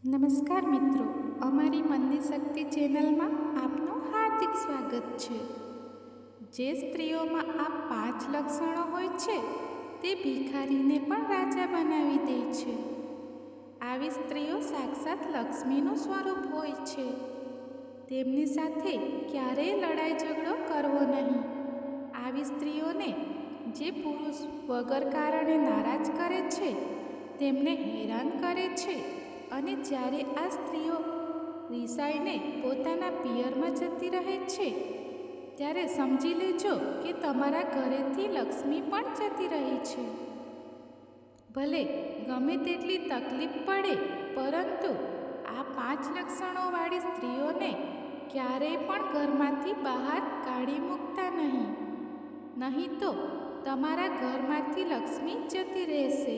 નમસ્કાર મિત્રો, અમારી મનની શક્તિ ચેનલમાં આપનું હાર્દિક સ્વાગત છે. જે સ્ત્રીઓમાં આ 5 લક્ષણો હોય છે તે ભિખારીને પણ રાજા બનાવી દે છે. આવી સ્ત્રીઓ સાક્ષાત લક્ષ્મીનું સ્વરૂપ હોય છે. તેમની સાથે ક્યારેય લડાઈ ઝઘડો કરવો નહીં. આવી સ્ત્રીઓને જે પુરુષ વગર કારણે નારાજ કરે છે, તેમને હેરાન કરે છે અને જ્યારે આ સ્ત્રીઓ રિસાઈને પોતાના પિયરમાં જતી રહે છે, ત્યારે સમજી લેજો કે તમારા ઘરેથી લક્ષ્મી પણ જતી રહી છે. ભલે ગમે તેટલી તકલીફ પડે, પરંતુ આ 5 લક્ષણોવાળી સ્ત્રીઓને ક્યારેય પણ ઘરમાંથી બહાર કાઢી મૂકતા નહીં. નહીં તો તમારા ઘરમાંથી લક્ષ્મી જતી રહેશે.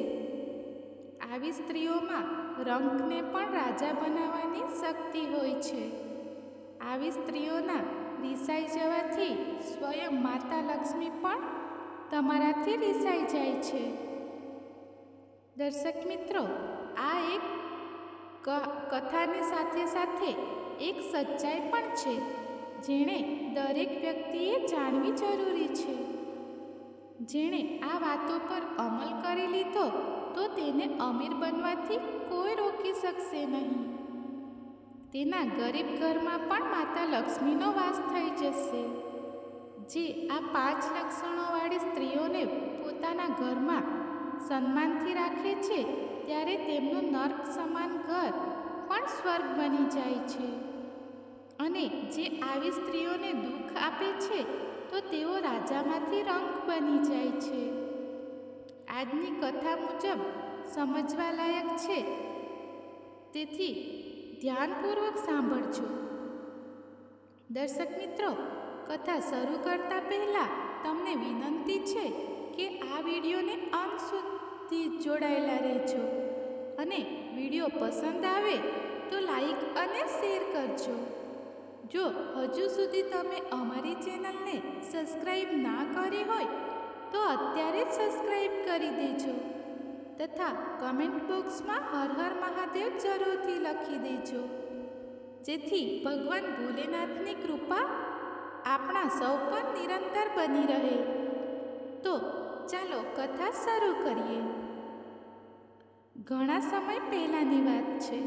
આવી સ્ત્રીઓમાં રંકને પણ રાજા બનાવવાની શક્તિ હોય છે. આવી સ્ત્રીઓના રિસાઈ જવાથી સ્વયં માતા લક્ષ્મી પણ તમારાથી રિસાઈ જાય છે. દર્શક મિત્રો, આ એક કથાની સાથે સાથે એક સચ્ચાઈ પણ છે, જેણે દરેક વ્યક્તિએ જાણવી જરૂરી છે. જેણે આ વાતો પર અમલ કરી લીધો તો તેને અમીર બનવાથી કોઈ રોકી શકશે નહીં. તેના ગરીબ ઘરમાં પણ માતા લક્ષ્મીનો વાસ થઈ જશે. જે આ 5 લક્ષણોવાળી સ્ત્રીઓને પોતાના ઘરમાં સન્માનથી રાખે છે, ત્યારે તેમનું નર્ક સમાન ઘર પણ સ્વર્ગ બની જાય છે. અને જે આવી સ્ત્રીઓને દુઃખ આપે છે, તો તેઓ રાજામાંથી રંક બની જાય છે. આજની કથા મુજબ સમજવા લાયક છે, તેથી ધ્યાનપૂર્વક સાંભળજો. દર્શક મિત્રો, કથા શરૂ કરતા પહેલાં તમને વિનંતી છે કે આ વિડીયોને અંત સુધી જોડાયેલા રહેજો અને વિડીયો પસંદ આવે તો લાઈક અને શેર કરજો. જો હજુ સુધી તમે અમારી ચેનલને સબસ્ક્રાઈબ ના કરી હોય તો અત્યારે જ સબસ્ક્રાઈબ કરી દેજો તથા કમેન્ટ બોક્સમાં હર હર મહાદેવ જરૂરથી લખી દેજો, જેથી ભગવાન ભોલેનાથની કૃપા આપણા સૌ પર નિરંતર બની રહે. તો ચાલો કથા શરૂ કરીએ. ઘણા સમય પહેલાંની વાત છે.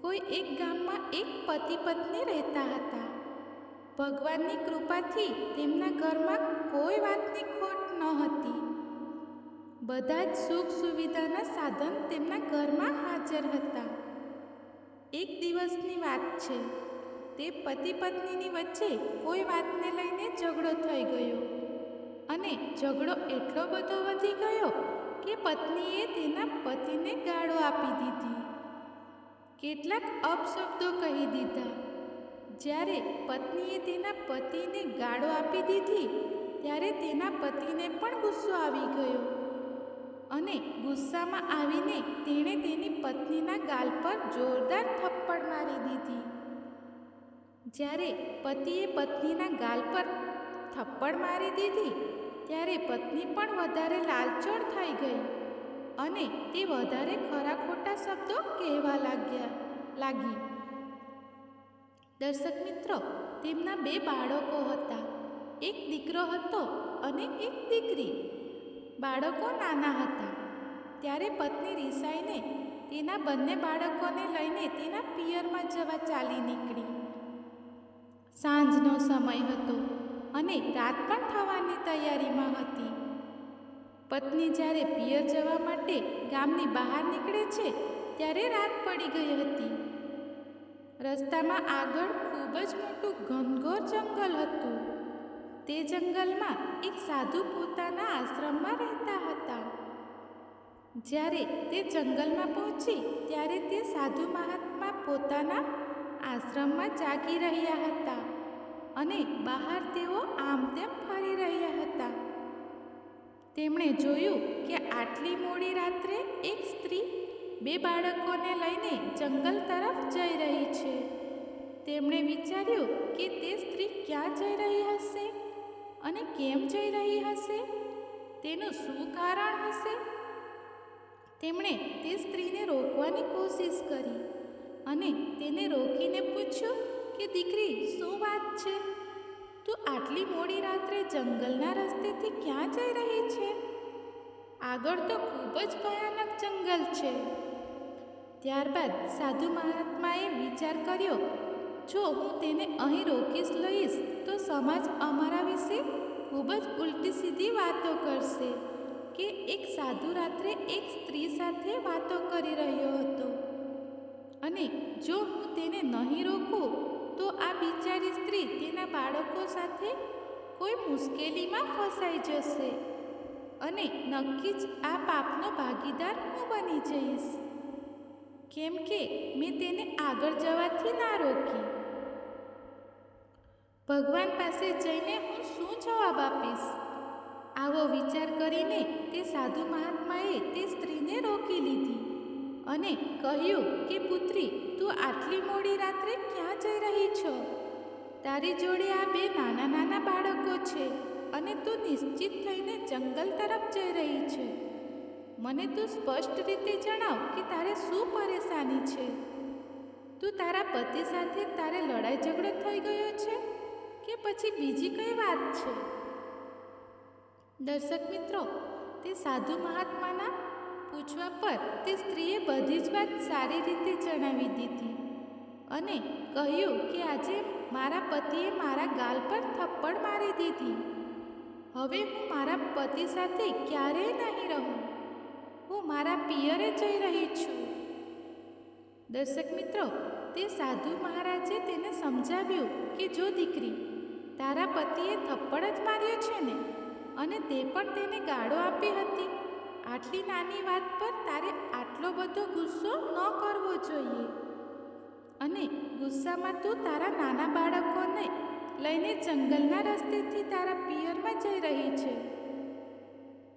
કોઈ એક ગામમાં એક પતિ પત્ની રહેતા હતા. ભગવાનની કૃપાથી તેમના ઘરમાં કોઈ વાતની ખોટ ન હતી. બધા જ સુખ સુવિધાના સાધન તેમના ઘરમાં હાજર હતા. એક દિવસની વાત છે. તે પતિ પત્નીની વચ્ચે કોઈ વાતને લઈને ઝઘડો થઈ ગયો અને ઝઘડો એટલો બધો વધી ગયો કે પત્નીએ તેના પતિને ગાળો આપી દીધી. કેટલાક અપશબ્દો કહી દીધા. જ્યારે પત્નીએ તેના પતિને ગાળો આપી દીધી, ત્યારે તેના પતિને પણ ગુસ્સો આવી ગયો અને ગુસ્સામાં આવીને તેણે તેની પત્નીના ગાલ પર જોરદાર થપ્પડ મારી દીધી. જ્યારે પતિએ પત્નીના ગાલ પર થપ્પડ મારી દીધી, ત્યારે પત્ની પણ વધારે લાલચોળ થઈ ગઈ અને તે વધારે ખરા ખોટા શબ્દો કહેવા લાગી. દર્શક મિત્રો, તેમના 2 બાળકો હતા. એક દીકરો હતો અને એક દીકરી. બાળકો નાના હતા. ત્યારે પત્ની રિસાઈને તેના બંને બાળકોને લઈને તેના પિયરમાં જવા ચાલી નીકળી. સાંજનો સમય હતો અને રાત પણ થવાની તૈયારીમાં હતી. પત્ની જ્યારે પિયર જવા માટે ગામની બહાર નીકળે છે, ત્યારે રાત પડી ગઈ હતી. રસ્તામાં આગળ ખૂબ જ મોટું ઘનઘોર જંગલ હતું. તે જંગલમાં એક સાધુ પોતાના આશ્રમમાં રહેતા હતા. જ્યારે તે જંગલમાં પહોંચી, ત્યારે તે સાધુ મહાત્મા પોતાના આશ્રમમાં જાગી રહ્યા હતા અને બહાર તેઓ આમ તેમ ફરી રહ્યા હતા. તેમણે જોયું કે આટલી મોડી રાત્રે એક સ્ત્રી 2 બાળકોને લઈને જંગલ તરફ જઈ રહી છે. તેમણે વિચાર્યું કે તે સ્ત્રી ક્યાં જઈ રહી હશે અને કેમ જઈ રહી હશે? તેનું શું કારણ હશે? તેમણે તે સ્ત્રીને રોકવાની કોશિશ કરી અને તેને રોકીને પૂછ્યું કે દીકરી, શું વાત છે? તું આટલી મોડી રાત્રે જંગલના રસ્તેથી ક્યાં જઈ રહી છે? આગળ તો ખૂબ જ ભયાનક જંગલ છે. ત્યારબાદ સાધુ મહાત્માએ વિચાર કર્યો, જો હું તેને અહીં રોકી લઈશ તો સમાજ અમારા વિશે ખૂબ જ ઉલટી સીધી વાતો કરશે કે એક સાધુ રાત્રે એક સ્ત્રી સાથે વાતો કરી રહ્યો હતો, અને જો હું તેને નહીં રોકું તો આ બિચારી સ્ત્રી તેના બાળકો સાથે કોઈ મુશ્કેલીમાં ફસાઈ જશે અને નક્કી જ આ પાપનો ભાગીદાર હું બની જઈશ, કેમ કે મેં તેને આગળ જવાથી ના રોકી. ભગવાન પાસે જઈને હું શું જવાબ આપીશ? આવો વિચાર કરીને તે સાધુ મહાત્માએ તે સ્ત્રીને રોકી લીધી અને કહ્યું કે પુત્રી, તું આટલી મોડી રાત્રે ક્યાં જઈ રહી છો? તારી જોડે આ બે નાના નાના બાળકો છે અને તું નિશ્ચિત થઈને જંગલ તરફ જઈ રહી છે. મને તું સ્પષ્ટ રીતે જણાવ કે તારે શું પરેશાની છે? તું તારા પતિ સાથે તારે લડાઈ ઝઘડો થઈ ગયો છે કે પછી બીજી કઈ વાત છે? દર્શક મિત્રો, તે સાધુ મહાત્માના પૂછવા પર તે સ્ત્રીએ બધી જ વાત સારી રીતે જણાવી દીધી અને કહ્યું કે આજે મારા પતિએ મારા ગાલ પર થપ્પડ મારી દીધી. હવે હું મારા પતિ સાથે ક્યારેય નહીં રહું. હું મારા પિયરે જઈ રહી છું. દર્શક મિત્રો, તે સાધુ મહારાજે તેને સમજાવ્યું કે જો દીકરી, તારા પતિએ થપ્પડ જ માર્યો છે ને, અને તે પણ તેને ગાળો આપી હતી. આટલી નાની વાત પર તારે આટલો બધો ગુસ્સો ન કરવો જોઈએ, અને ગુસ્સામાં તું તારા નાના બાળકોને લઈને જંગલના રસ્તેથી તારા પિયરમાં જઈ રહી છે.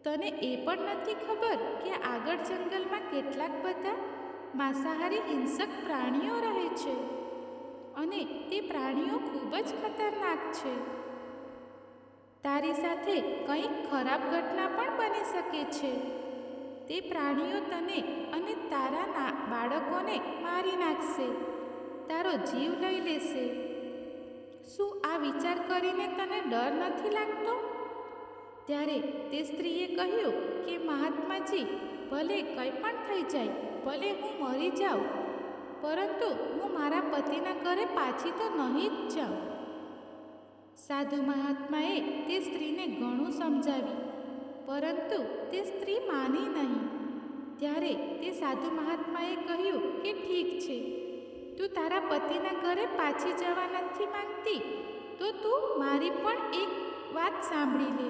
તને એ પણ નથી ખબર કે આગળ જંગલમાં કેટલાક બધા માંસાહારી હિંસક પ્રાણીઓ રહે છે અને તે પ્રાણીઓ ખૂબ જ ખતરનાક છે. તારી સાથે કંઈક ખરાબ ઘટના પણ બની શકે છે. તે પ્રાણીઓ તને અને તારા બાળકોને મારી નાખશે, તારો જીવ લઈ લેશે. શું આ વિચાર કરીને તને ડર નથી લાગતો? ત્યારે તે સ્ત્રીએ કહ્યું કે મહાત્માજી, ભલે કંઈ પણ થઈ જાય, ભલે હું મરી જાઉં, પરંતુ હું મારા પતિના ઘરે પાછી તો નહીં જ જાઉં. સાધુ મહાત્માએ તે સ્ત્રીને ઘણું સમજાવી, પરંતુ તે સ્ત્રી માની નહીં. ત્યારે તે સાધુ મહાત્માએ કહ્યું કે ઠીક છે, તું તારા પતિના ઘરે પાછી જવા નથી માંગતી તો તું મારી પણ એક વાત સાંભળી લે.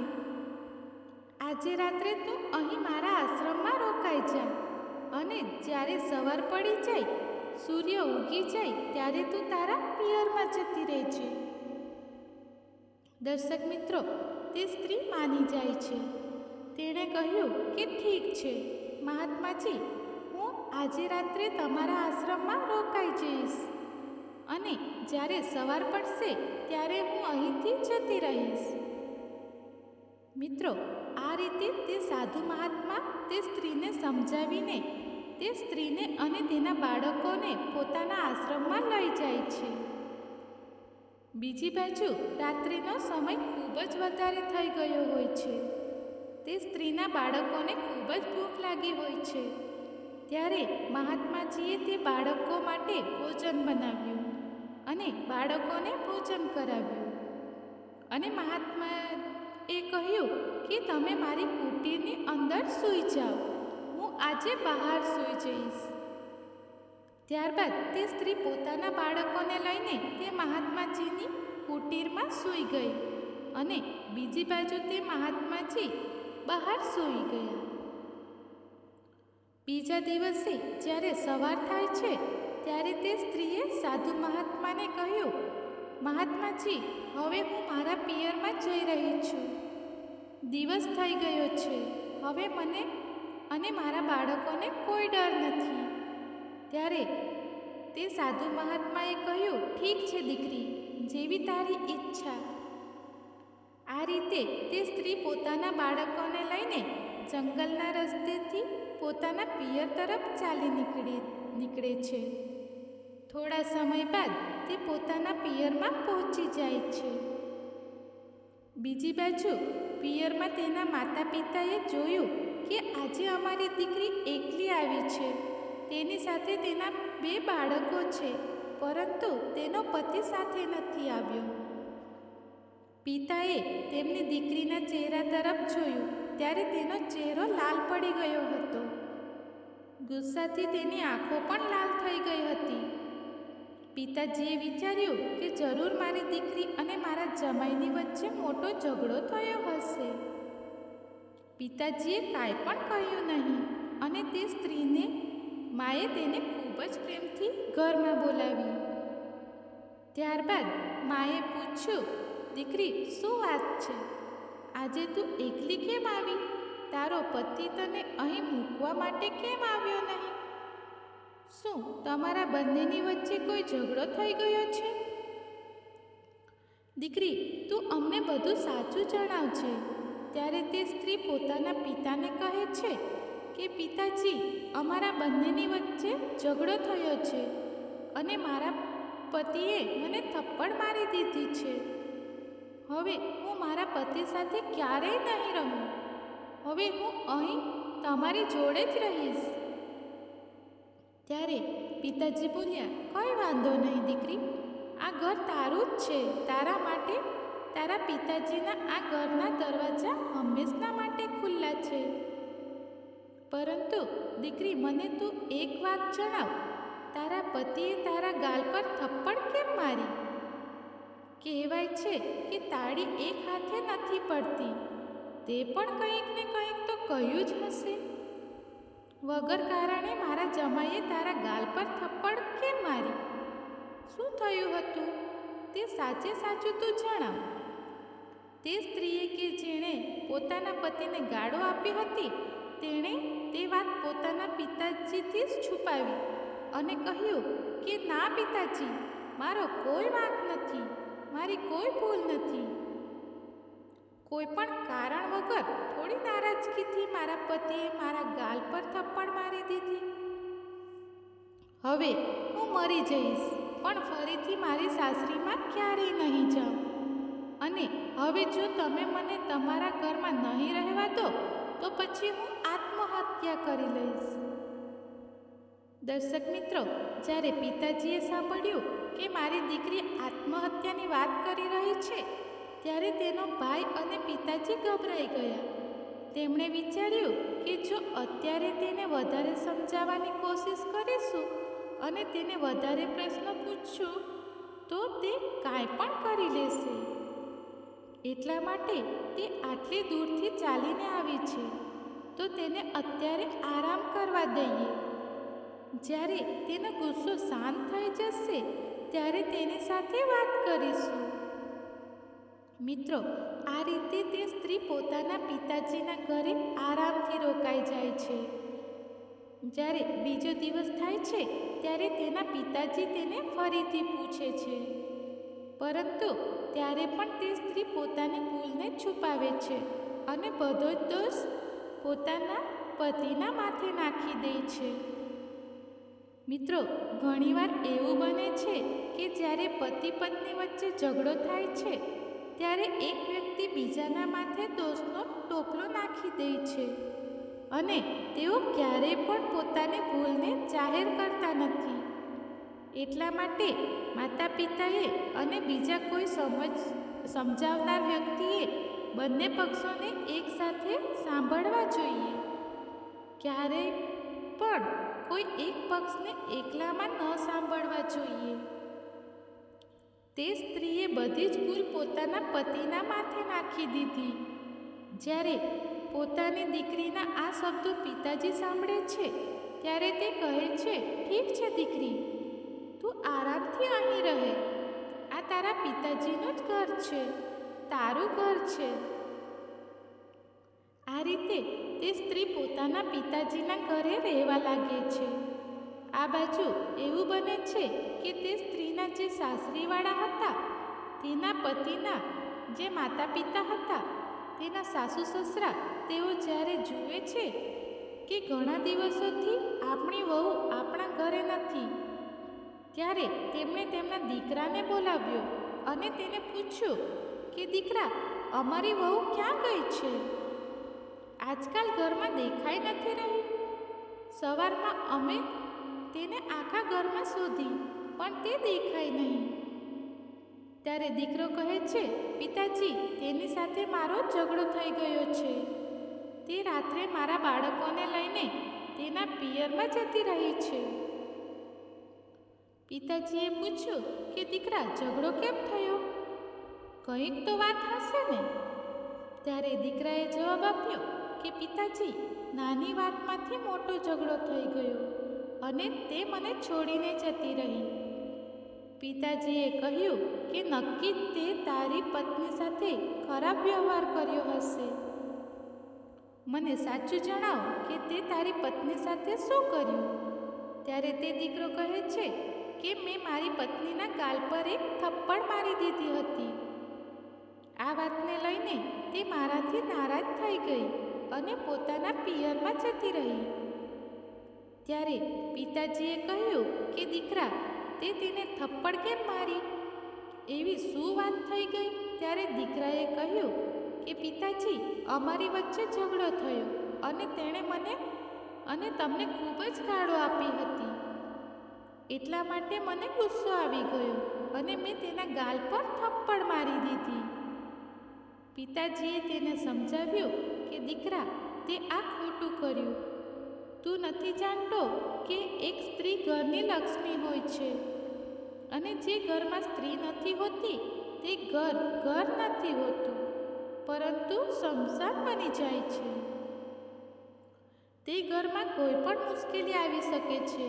આજે રાત્રે તું અહીં મારા આશ્રમમાં રોકાઈ જા, અને જ્યારે સવાર પડી જાય, સૂર્ય ઉગી જાય, ત્યારે તું તારા પિયરમાં જતી રહેજે. દર્શક મિત્રો, તે સ્ત્રી માની જાય છે. તેણે કહ્યું કે ઠીક છે મહાત્માજી, હું આજે રાત્રે તમારા આશ્રમમાં રોકાઈ જઈશ, અને જ્યારે સવાર પડશે ત્યારે હું અહીંથી જતી રહીશ. મિત્રો, આ રીતે તે સાધુ મહાત્મા તે સ્ત્રીને સમજાવીને તે સ્ત્રીને અને તેના બાળકોને પોતાના આશ્રમમાં લઈ જાય છે. બીજી બાજુ રાત્રિનો સમય ખૂબ જ વધારે થઈ ગયો હોય છે. તે સ્ત્રીના બાળકોને ખૂબ જ ભૂખ લાગી હોય છે. ત્યારે મહાત્માજીએ તે બાળકો માટે ભોજન બનાવ્યું અને બાળકોને ભોજન કરાવ્યું, અને મહાત્માએ કહ્યું કે તમે મારી કુટીરની અંદર સૂઈ જાઓ, હું આજે બહાર સૂઈ જઈશ. ત્યારબાદ તે સ્ત્રી પોતાના બાળકોને લઈને તે મહાત્માજીની કુટીરમાં સૂઈ ગઈ, અને બીજી બાજુ તે મહાત્માજી બહાર સૂઈ ગયા. બીજા દિવસે જ્યારે સવાર થાય છે ત્યારે તે સ્ત્રીએ સાધુ મહાત્માને કહ્યું, મહાત્માજી, હવે હું મારા પિયરમાં જઈ રહી છું. દિવસ થઈ ગયો છે. હવે મને અને મારા બાળકોને કોઈ ડર નથી. ત્યારે તે સાધુ મહાત્માએ કહ્યું, ઠીક છે દીકરી, જેવી તારી ઈચ્છા. આ રીતે તે સ્ત્રી પોતાના બાળકોને લઈને જંગલના રસ્તેથી પોતાના પિયર તરફ ચાલી નીકળે છે. થોડા સમય બાદ તે પોતાના પિયરમાં પહોંચી જાય છે. બીજી બાજુ પિયરમાં તેના માતા પિતાએ જોયું કે આજે અમારી દીકરી એકલી આવી છે. તેની સાથે તેના 2 બાળકો છે, પરંતુ તેનો પતિ સાથે નથી આવ્યો. પિતાએ તેમની દીકરીના ચહેરા તરફ જોયું ત્યારે તેનો ચહેરો લાલ પડી ગયો હતો. ગુસ્સાથી તેની આંખો પણ લાલ થઈ ગઈ હતી. પિતાજીએ વિચાર્યું કે જરૂર મારી દીકરી અને મારા જમાઈની વચ્ચે મોટો ઝઘડો થયો હશે. પિતાજીએ કાંઈ પણ કહ્યું નહીં અને તે સ્ત્રીને માએ તેને ખૂબ જ પ્રેમથી ઘરમાં બોલાવી. ત્યારબાદ માએ પૂછ્યું, દીકરી, શું વાત છે? આજે તું એકલી કેમ આવી? તારો પતિ તને અહીં મૂકવા માટે કેમ આવ્યો નહીં? શું તમારા બંનેની વચ્ચે કોઈ ઝઘડો થઈ ગયો છે? દીકરી, તું અમને બધું સાચું જણાવજે. ત્યારે તે સ્ત્રી પોતાના પિતાને કહે છે કે પિતાજી, અમારા બંનેની વચ્ચે ઝઘડો થયો છે અને મારા પતિએ મને થપ્પડ મારી દીધી છે. હવે હું મારા પતિ સાથે ક્યારેય નહીં રહું. હવે હું અહીં તમારી જોડે જ રહીશ. ત્યારે પિતાજી બોલ્યા, કંઈ વાંધો નહીં દીકરી, આ ઘર તારું જ છે. તારા માટે તારા પિતાજીના આ ઘરના દરવાજા હંમેશા માટે ખુલ્લા છે. પરંતુ દીકરી, મને તું એક વાત જણાવ, તારા પતિએ તારા ગાલ પર થપ્પડ કેમ મારી? કહેવાય છે કે તાળી એક હાથે નથી પડતી. તે પણ કંઈક ને કંઈક તો કહ્યું જ હશે. વગર કારણે મારા જમાઈએ તારા ગાલ પર થપ્પડ કેમ મારી? શું થયું હતું તે સાચે સાચું તું જણાવ. તે સ્ત્રીએ કે જેણે પોતાના પતિને ગાળો આપી હતી, તેણે તે વાત પોતાના પિતાજીથી જ છુપાવી અને કહ્યું કે ના પિતાજી, મારો કોઈ વાંક નથી, મારી કોઈ ભૂલ નથી. કોઈ પણ કારણ વગર થોડી નારાજગીથી મારા પતિએ મારા ગાલ પર થપ્પડ મારી દીધી. હવે હું મરી જઈશ, પણ ફરીથી મારી સાસરીમાં ક્યારેય નહીં જાઉં. અને હવે જો તમે મને તમારા ઘરમાં નહીં રહેવા દો તો પછી હું આત્મહત્યા કરી લઈશ. દર્શક મિત્રો, જ્યારે પિતાજીએ સાંભળ્યું કે મારી દીકરી આત્મહત્યાની વાત કરી રહી છે, ત્યારે તેનો ભાઈ અને પિતાજી ગભરાઈ ગયા. તેમણે વિચાર્યું કે જો અત્યારે તેને વધારે સમજાવવાની કોશિશ કરીશું અને તેને વધારે પ્રશ્નો પૂછશું તો તે કાંઈ પણ કરી લેશે. એટલા માટે તે આટલી દૂરથી ચાલીને આવી છે, તો તેને અત્યારે આરામ કરવા દઈએ. જ્યારે તેનો ગુસ્સો શાંત થઈ જશે ત્યારે તેની સાથે વાત કરીશું. મિત્રો, આ રીતે તે સ્ત્રી પોતાના પિતાજીના ઘરે આરામથી રોકાઈ જાય છે. જ્યારે બીજો દિવસ થાય છે ત્યારે તેના પિતાજી તેને ફરીથી પૂછે છે, પરંતુ ત્યારે પણ તે સ્ત્રી પોતાની ભૂલને છુપાવે છે અને બધો જ દોષ પોતાના પતિના માથે નાખી દે છે. મિત્રો, ઘણીવાર એવું બને છે કે જ્યારે પતિ પત્ની વચ્ચે ઝઘડો થાય છે ત્યારે એક વ્યક્તિ બીજાના માથે દોષનો ટોપલો નાખી દે છે અને તેઓ ક્યારેય પણ પોતાની ભૂલને જાહેર કરતા નથી. એટલા માટે માતા પિતાએ અને બીજા કોઈ સમજાવનાર વ્યક્તિએ બંને પક્ષોને એકસાથે સાંભળવા જોઈએ. ક્યારેય પણ કોઈ એક પક્ષને એકલામાં ન સાંભળવા જોઈએ. તે સ્ત્રીએ બધી જ ભૂલ પોતાના પતિના માથે નાખી દીધી. જ્યારે પોતાની દીકરીના આ શબ્દો પિતાજી સાંભળે છે ત્યારે તે કહે છે, ઠીક છે દીકરી, તું આરામથી અહીં રહે. આ તારા પિતાજીનું જ ઘર છે, તારું ઘર છે. આ રીતે તે સ્ત્રી પોતાના પિતાજીના ઘરે રહેવા લાગે છે. આ બાજુ એવું બને છે કે તે સ્ત્રીના જે સાસરીવાળા હતા, તેના પતિના જે માતા પિતા હતા, તેના સાસુ સસરા, તેઓ જ્યારે જુએ છે કે ઘણા દિવસોથી આપણી વહુ આપણા ઘરે નથી. ત્યારે તેમણે તેમના દીકરાને બોલાવ્યો અને તેને પૂછ્યું કે દીકરા, અમારી વહુ ક્યાં ગઈ છે? આજકાલ ઘરમાં દેખાઈ નથી રહી. સવારમાં અમે તેને આખા ઘરમાં શોધી, પણ તે દેખાય નહીં. ત્યારે દીકરો કહે છે, પિતાજી, તેની સાથે મારો ઝઘડો થઈ ગયો છે. તે રાત્રે મારા બાળકોને લઈને તેના પિયરમાં જતી રહી છે. પિતાજીએ પૂછ્યું કે દીકરા, ઝઘડો કેમ થયો? કંઈક તો વાત હશે ને? ત્યારે દીકરાએ જવાબ આપ્યો કે પિતાજી, નાની વાતમાંથી મોટો ઝઘડો થઈ ગયો અને તે મને છોડીને જતી રહી. પિતાજીએ કહ્યું કે નક્કી તે તારી પત્ની સાથે ખરાબ વ્યવહાર કર્યો હશે. મને સાચું જણાવ કે તે તારી પત્ની સાથે શું કર્યું? ત્યારે તે દીકરો કહે છે કે મેં મારી પત્નીના ગાલ પર એક થપ્પડ મારી દીધી હતી. આ વાતને લઈને તે મારાથી નારાજ થઈ ગઈ અને પોતાના પિયરમાં જતી રહી. ત્યારે પિતાજીએ કહ્યું કે દીકરા, તે તેને થપ્પડ કેમ મારી? એવી શું વાત થઈ ગઈ? ત્યારે દીકરાએ કહ્યું કે પિતાજી, અમારી વચ્ચે ઝઘડો થયો અને તેણે મને અને તમને ખૂબ જ ગાળો આપી હતી. એટલા માટે મને ગુસ્સો આવી ગયો અને મેં તેના ગાલ પર થપ્પડ મારી દીધી. પિતાજીએ તેને સમજાવ્યું કે દીકરા, તે આ ખોટું કર્યું. તું નથી જાણતો કે એક સ્ત્રી ઘરની લક્ષ્મી હોય છે અને જે ઘરમાં સ્ત્રી નથી હોતી તે ઘર નથી હોતું, પરંતુ સ્મશાન બની જાય છે. તે ઘરમાં કોઈ પણ મુશ્કેલી આવી શકે છે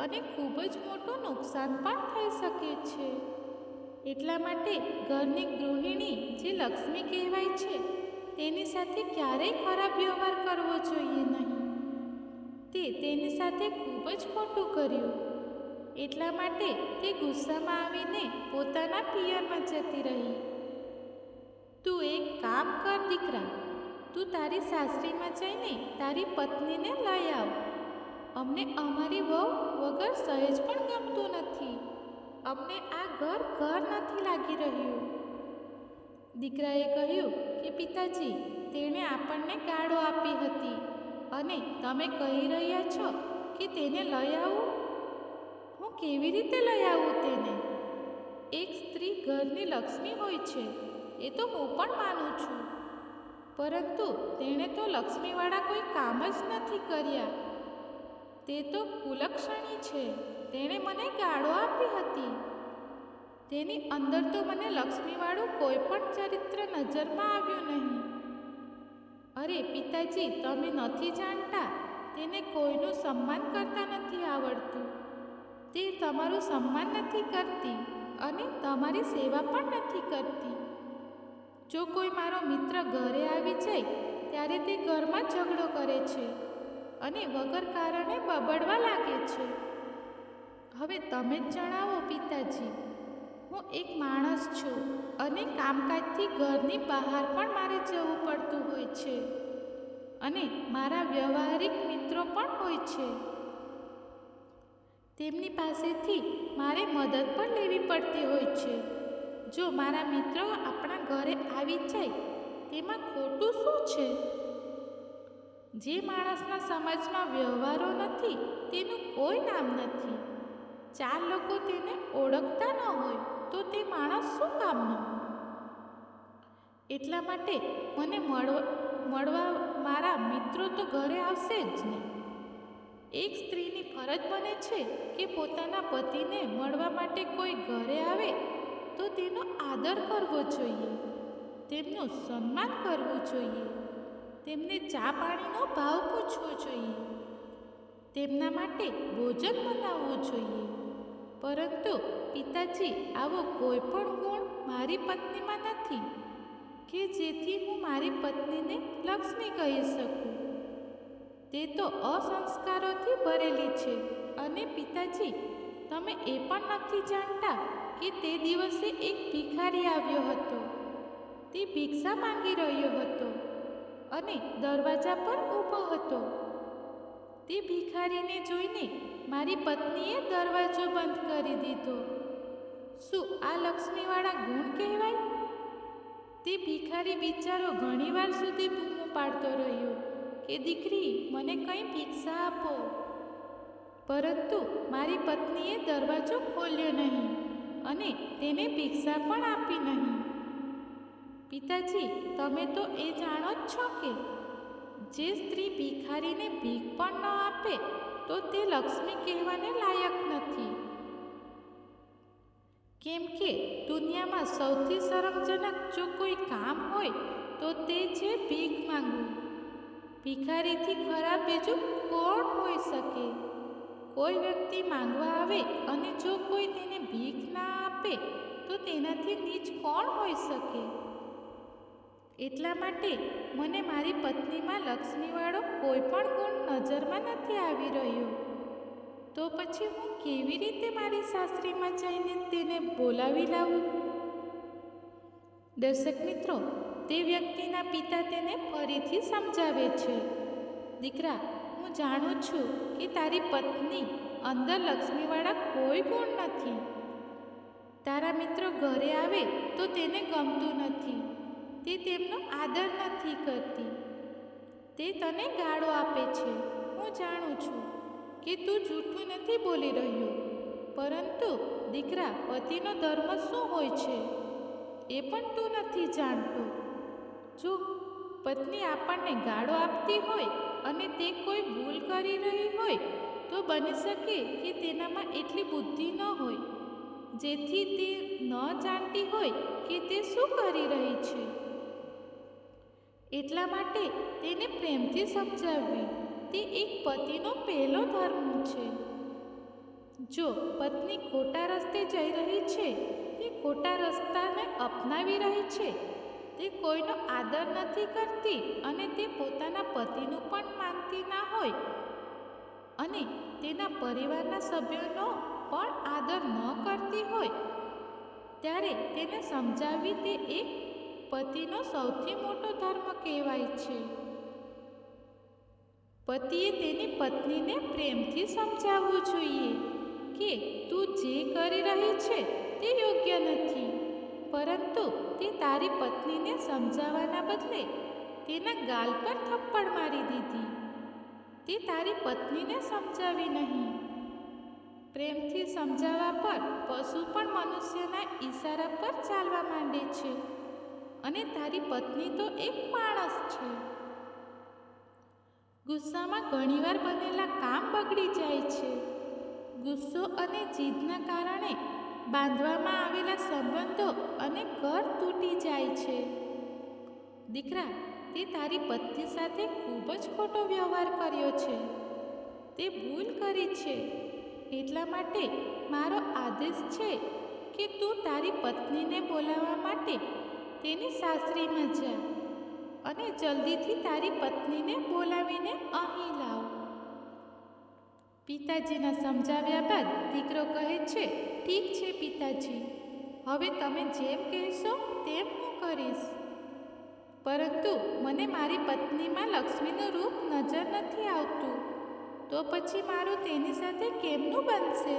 અને ખૂબ જ મોટું નુકસાન પણ થઈ શકે છે. એટલા માટે ઘરની ગૃહિણી જે લક્ષ્મી કહેવાય છે તેની સાથે ક્યારેય ખરાબ વ્યવહાર કરવો જોઈએ નહીં. તે તેની સાથે ખૂબ જ ખોટું કર્યું. એટલા માટે તે ગુસ્સામાં આવીને પોતાના પિયરમાં જતી રહી. તું એક કામ કર દીકરા, તું તારી સાસરીમાં જઈને તારી પત્નીને લઈ આવ. અમને અમારી વહુ વગર સહેજ પણ ગમતું નથી. અમને આ ઘર નથી લાગી રહ્યું. દીકરાએ કહ્યું કે પિતાજી, તેણે આપણને ગાળો આપી હતી અને તમે કહી રહ્યા છો કે તેને લઈ આવું? હું કેવી રીતે લઈ આવું તેને? એક સ્ત્રી ઘરની લક્ષ્મી હોય છે એ તો હું પણ માનું છું, પરંતુ તેણે તો લક્ષ્મીવાળા કોઈ કામ જ નથી કર્યા. તે તો કુલક્ષણી છે. તેણે મને ગાળો આપી હતી. તેની અંદર તો મને લક્ષ્મીવાળું કોઈ પણ ચરિત્ર નજરમાં આવ્યું નહીં. અરે પિતાજી, તમે નથી જાણતા, તેને કોઈનું સન્માન કરતા નથી આવડતું. તે તમારું સન્માન નથી કરતી અને તમારી સેવા પણ નથી કરતી. જો કોઈ મારો મિત્ર ઘરે આવી જાય ત્યારે તે ઘરમાં ઝઘડો કરે છે અને વગર કારણે બબડવા લાગે છે. હવે તમે જ જણાવો પિતાજી, હું એક માણસ છું અને કામકાજથી ઘરની બહાર પણ મારે જવું પડતું હોય છે અને મારા વ્યવહારિક મિત્રો પણ હોય છે. તેમની પાસેથી મારે મદદ પણ લેવી પડતી હોય છે. જો મારા મિત્રો આપણા ઘરે આવી જાય તેમાં ખોટું શું છે? જે માણસના સમાજમાં વ્યવહારો નથી તેનું કોઈ નામ નથી. 4 લોકો તેને ઓળખતા ન હોય તો તે માણસ શું કામનો? એટલા માટે મને મળવા મારા મિત્રો તો ઘરે આવશે જ નહીં. એક સ્ત્રીની ફરજ બને છે કે પોતાના પતિને મળવા માટે કોઈ ઘરે આવે તો તેનો આદર કરવો જોઈએ, તેમનું સન્માન કરવું જોઈએ, તેમને ચા પાણીનો ભાવ પૂછવો જોઈએ, તેમના માટે ભોજન બનાવવું જોઈએ. પરંતુ પિતાજી, આવો કોઈ પણ ગુણ મારી પત્નીમાં નથી કે જેથી હું મારી પત્નીને લક્ષ્મી કહી શકું. તે તો અસંસ્કારોથી ભરેલી છે. અને પિતાજી, તમે એ પણ નથી જાણતા કે તે દિવસે એક ભિખારી આવ્યો હતો. તે ભિક્ષા માંગી રહ્યો હતો અને દરવાજા પર ઊભો હતો. તે ભિખારીને જોઈને મારી પત્નીએ દરવાજો બંધ કરી દીધો. શું આ લક્ષ્મીવાળા ગુણ કહેવાય? તે ભિખારી બિચારો ઘણીવાર સુધી બૂમો પાડતો રહ્યો કે દીકરી, મને કંઈ ભિક્ષા આપો. પરંતુ મારી પત્નીએ દરવાજો ખોલ્યો નહીં અને તેને ભિક્ષા પણ આપી નહીં. પિતાજી, તમે તો એ જાણો જ છો કે જે સ્ત્રી ભિખારીને ભીખ પણ ન આપે તો તે લક્ષ્મી કહેવાને લાયક નથી. કેમ કે દુનિયામાં સૌથી શરમજનક જો કોઈ કામ હોય તો તે છે ભીખ માંગવું. ભિખારીથી ખરાબ બીજું કોણ હોઈ શકે? કોઈ વ્યક્તિ માંગવા આવે અને જો કોઈ તેને ભીખ ના આપે તો તેનાથી નીચ કોણ હોઈ શકે? એટલા માટે મને મારી પત્નીમાં લક્ષ્મીવાળો કોઈ પણ ગુણ નજરમાં નથી આવી રહ્યો. તો પછી હું કેવી રીતે મારી સાસરીમાં જઈને તેને બોલાવી લાવું? દર્શક મિત્રો, તે વ્યક્તિના પિતા તેને ફરીથી સમજાવે છે. દીકરા, હું જાણું છું કે તારી પત્ની અંદર લક્ષ્મીવાળા કોઈ ગુણ નથી. તારા મિત્રો ઘરે આવે તો તેને ગમતું નથી. તે તેમનો આદર નથી કરતી. તે તને ગાળો આપે છે. હું જાણું છું કે તું જૂઠું નથી બોલી રહ્યો. પરંતુ દીકરા, પતિનો ધર્મ શું હોય છે એ પણ તું નથી જાણતો. જો પત્ની આપણને ગાળો આપતી હોય અને તે કોઈ ભૂલ કરી રહી હોય તો બની શકે કે તેનામાં એટલી બુદ્ધિ ન હોય જેથી તે ન જાણતી હોય કે તે શું કરી રહી છે. એટલા માટે તેને પ્રેમથી સમજાવવી તે એક પતિનો પહેલો ધર્મ છે. જો પત્ની ખોટા રસ્તે જઈ રહી છે, તે ખોટા રસ્તાને અપનાવી રહી છે, તે કોઈનો આદર નથી કરતી અને તે પોતાના પતિનું પણ માનતી ના હોય અને તેના પરિવારના સભ્યોનો પણ આદર ન કરતી હોય, ત્યારે તેને સમજાવવી તે એક પતિનો સૌથી મોટો ધર્મ કહેવાય છે. પતિએ તેની પત્નીને પ્રેમથી સમજાવવું જોઈએ કે તું જે કરી રહી છે તે યોગ્ય નથી. પરંતુ તે તારી પત્નીને સમજાવવાના બદલે તેના ગાલ પર થપ્પડ મારી દીધી. તે તારી પત્નીને સમજાવી નહીં. પ્રેમથી સમજાવવા પર પશુ પણ મનુષ્યના ઈશારા પર ચાલવા માંડે છે અને તારી પત્ની તો એક માણસ છે. ગુસ્સામાં ઘણીવાર બનેલા કામ બગડી જાય છે. ગુસ્સો અને જીદના કારણે બાંધવામાં આવેલા સંબંધો અને ઘર તૂટી જાય છે. દીકરા, તે તારી પત્ની સાથે ખૂબ જ ખોટો વ્યવહાર કર્યો છે. તે ભૂલ કરી છે. એટલા માટે મારો આદેશ છે કે તું તારી પત્નીને બોલાવવા માટે તેની સાસરીમાં જા અને જલ્દીથી તારી પત્નીને બોલાવીને અહીં લાવ. પિતાજીના સમજાવ્યા બાદ દીકરો કહે છે, ઠીક છે પિતાજી, હવે તમે જેમ કહેશો તેમ હું કરીશ. પરંતુ મને મારી પત્નીમાં લક્ષ્મીનું રૂપ નજર નથી આવતું. તો પછી મારું તેની સાથે કેમનું બનશે?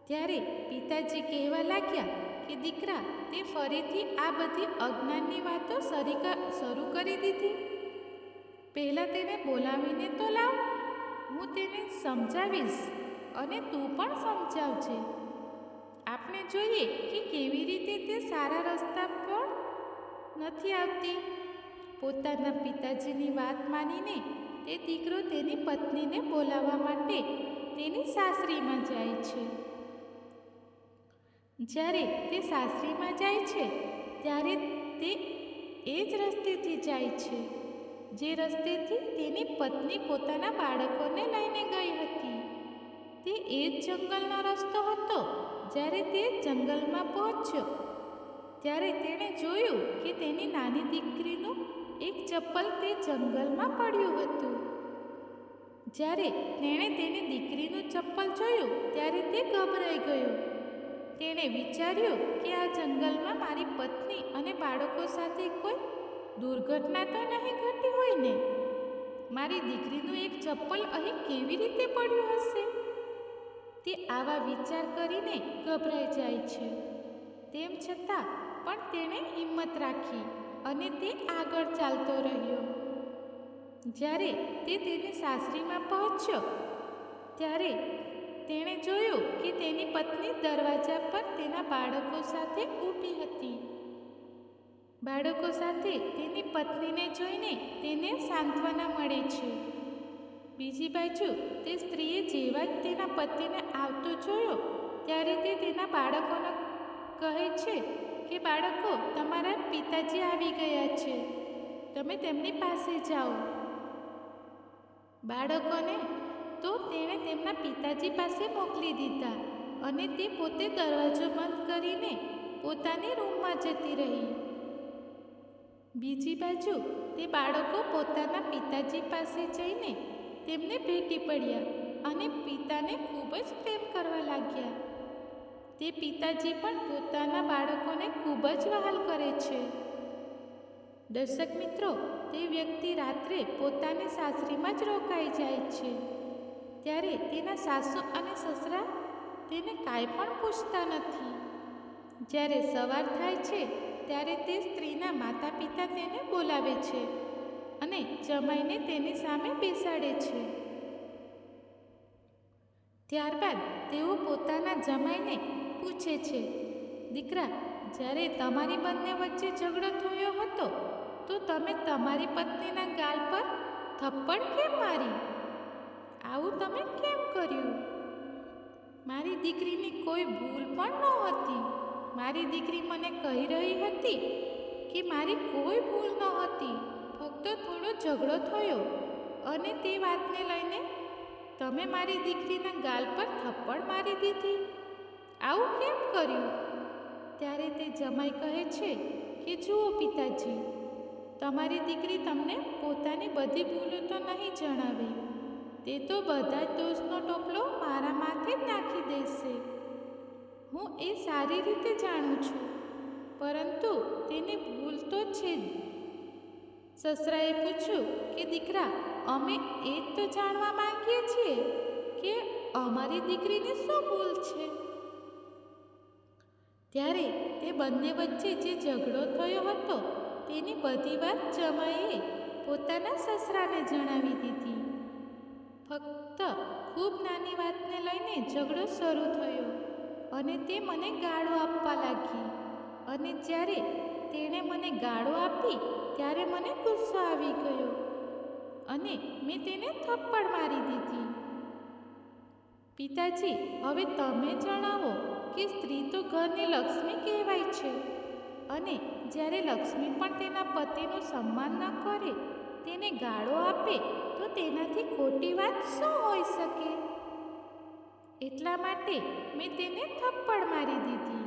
ત્યારે પિતાજી કહેવા લાગ્યા કે દીકરા, તે ફરીથી આ બધી અજ્ઞાનની વાતો શરૂ કરી દીધી. પહેલાં તેને બોલાવીને તો લાવ. હું તેને સમજાવીશ અને તું પણ સમજાવજે. આપણે જોઈએ કે કેવી રીતે તે સારા રસ્તા પર નથી આવતી. પોતાના પિતાજીની વાત માનીને તે દીકરો તેની પત્નીને બોલાવવા માટે તેની સાસરીમાં જાય છે. જ્યારે તે સાસરીમાં જાય છે ત્યારે તે એ જ રસ્તેથી જાય છે જે રસ્તેથી તેની પત્ની પોતાના બાળકોને લઈને ગઈ હતી. તે એ જ જંગલનો રસ્તો હતો. જ્યારે તે જંગલમાં પહોંચ્યો ત્યારે તેણે જોયું કે તેની નાની દીકરીનું એક ચપ્પલ તે જંગલમાં પડ્યું હતું. જ્યારે તેણે તેની દીકરીનું ચપ્પલ જોયું ત્યારે તે ગભરાઈ ગયો. તેણે વિચાર્યું કે આ જંગલમાં મારી પત્ની અને બાળકો સાથે કોઈ દુર્ઘટના તો નહીં ઘટી હોય ને. મારી દીકરીનું એક ચપ્પલ અહીં કેવી રીતે પડ્યું હશે? તે આવા વિચાર કરીને ગભરાઈ જાય છે. તેમ છતાં પણ તેણે હિંમત રાખી અને તે આગળ ચાલતો રહ્યો. જ્યારે તે તેની સાસરીમાં પહોંચ્યો ત્યારે તેણે જોયું કે તેની પત્ની દરવાજા પર તેના બાળકો સાથે ઊભી હતી. બાળકો સાથે તેની પત્નીને જોઈને તેને સાંત્વના મળે છે. બીજી બાજુ તે સ્ત્રીએ જેવા જ તેના પતિને આવતો જોયો ત્યારે તે તેના બાળકોને કહે છે કે બાળકો, તમારા પિતાજી આવી ગયા છે, તમે તેમની પાસે જાઓ. બાળકોને તો તેણે તેમના પિતાજી પાસે મોકલી દીધા અને તે પોતે દરવાજો બંધ કરીને પોતાની રૂમમાં જતી રહી. બીજી બાજુ તે બાળકો પોતાના પિતાજી પાસે જઈને તેમને ભેટી પડ્યા અને પિતાને ખૂબ જ પ્રેમ કરવા લાગ્યા. તે પિતાજી પણ પોતાના બાળકોને ખૂબ જ વહાલ કરે છે. દર્શક મિત્રો, તે વ્યક્તિ રાત્રે પોતાની સાસરીમાં જ રોકાઈ જાય છે. ત્યારે તેના સાસુ અને સસરા તેને કાંઈ પણ પૂછતા નથી. જ્યારે સવાર થાય છે ત્યારે તે સ્ત્રીના માતા પિતા તેને બોલાવે છે અને જમાઈને તેની સામે બેસાડે છે. ત્યારબાદ તેઓ પોતાના જમાઈને પૂછે છે, દીકરા, જ્યારે તમારી બંને વચ્ચે ઝઘડો થયો હતો તો તમે તમારી પત્નીના ગાલ પર થપ્પડ કેમ મારી? આવું તમે કેમ કર્યું? મારી દીકરીની કોઈ ભૂલ પણ નહોતી. મારી દીકરી મને કહી રહી હતી કે મારી કોઈ ભૂલ નહોતી, ફક્ત થોડો ઝઘડો થયો અને તે વાતને લઈને તમે મારી દીકરીના ગાલ પર થપ્પડ મારી દીધી. આવું કેમ કર્યું? ત્યારે તે જમાઈ કહે છે કે જુઓ પિતાજી, તમારી દીકરી તમને પોતાની બધી ભૂલો તો નહીં જણાવે. તે તો બધા જ દોષનો ટોપલો મારા માથે જ નાખી દેશે. હું એ સારી રીતે જાણું છું, પરંતુ તેને ભૂલ તો છે જ. સસરાએ પૂછ્યું કે દીકરા, અમે એ જ તો જાણવા માંગીએ છીએ કે અમારી દીકરીને શું ભૂલ છે. ત્યારે તે બંને વચ્ચે જે ઝઘડો થયો હતો તેની બધી વાત જમાઈએ પોતાના સસરાને જણાવી દીધી. ફક્ત ખૂબ નાની વાતને લઈને ઝઘડો શરૂ થયો અને તે મને ગાળો આપવા લાગી અને જ્યારે તેણે મને ગાળો આપી ત્યારે મને ગુસ્સો આવી ગયો અને મેં તેને થપ્પડ મારી દીધી. પિતાજી, હવે તમે જણાવો કે સ્ત્રી તો ઘરની લક્ષ્મી કહેવાય છે અને જ્યારે લક્ષ્મી પણ તેના પતિનું સન્માન ન કરે, તેને ગાળો આપે તો તેનાથી ખોટી વાત શું હોઈ શકે? એટલા માટે મેં તેને થપ્પડ મારી દીધી.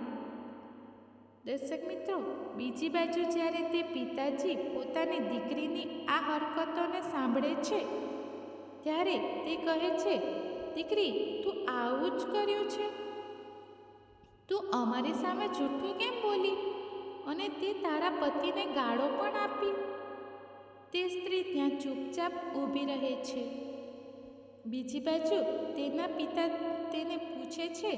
દર્શક મિત્રો, બીજી બાજુ જ્યારે તે પિતાજી પોતાની દીકરીની આ હરકતોને સાંભળે છે ત્યારે તે કહે છે, દીકરી, તું આવું જ કર્યું છે? તું અમારી સામે જૂઠું કેમ બોલી અને તે તારા પતિને ગાળો પણ આપી? તે સ્ત્રી ત્યાં ચૂપચાપ ઊભી રહે છે. બીજી બાજુ તેના પિતા તેને પૂછે છે,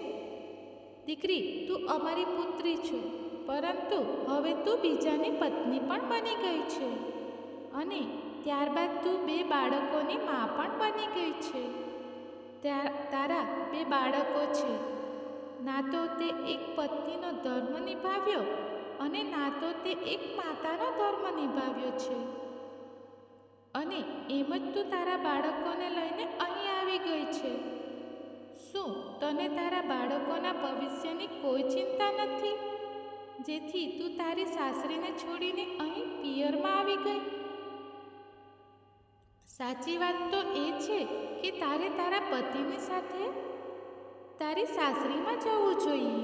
દીકરી, તું અમારી પુત્રી છે, પરંતુ હવે તું બીજાની પત્ની પણ બની ગઈ છે અને ત્યારબાદ તું 2 બાળકોની મા પણ બની ગઈ છે. તારા 2 બાળકો છે. ના તો તે એક પત્નીનો ધર્મ નિભાવ્યો અને ના તો તે એક માતાનો ધર્મ નિભાવ્યો છે અને એમ જ તું તારા બાળકોને લઈને અહીં આવી ગઈ છે. શું તને તારા બાળકોના ભવિષ્યની કોઈ ચિંતા નથી, જેથી તું તારી સાસરીને છોડીને અહીં પિયરમાં આવી ગઈ? સાચી વાત તો એ છે કે તારે તારા પતિની સાથે તારી સાસરીમાં જવું જોઈએ.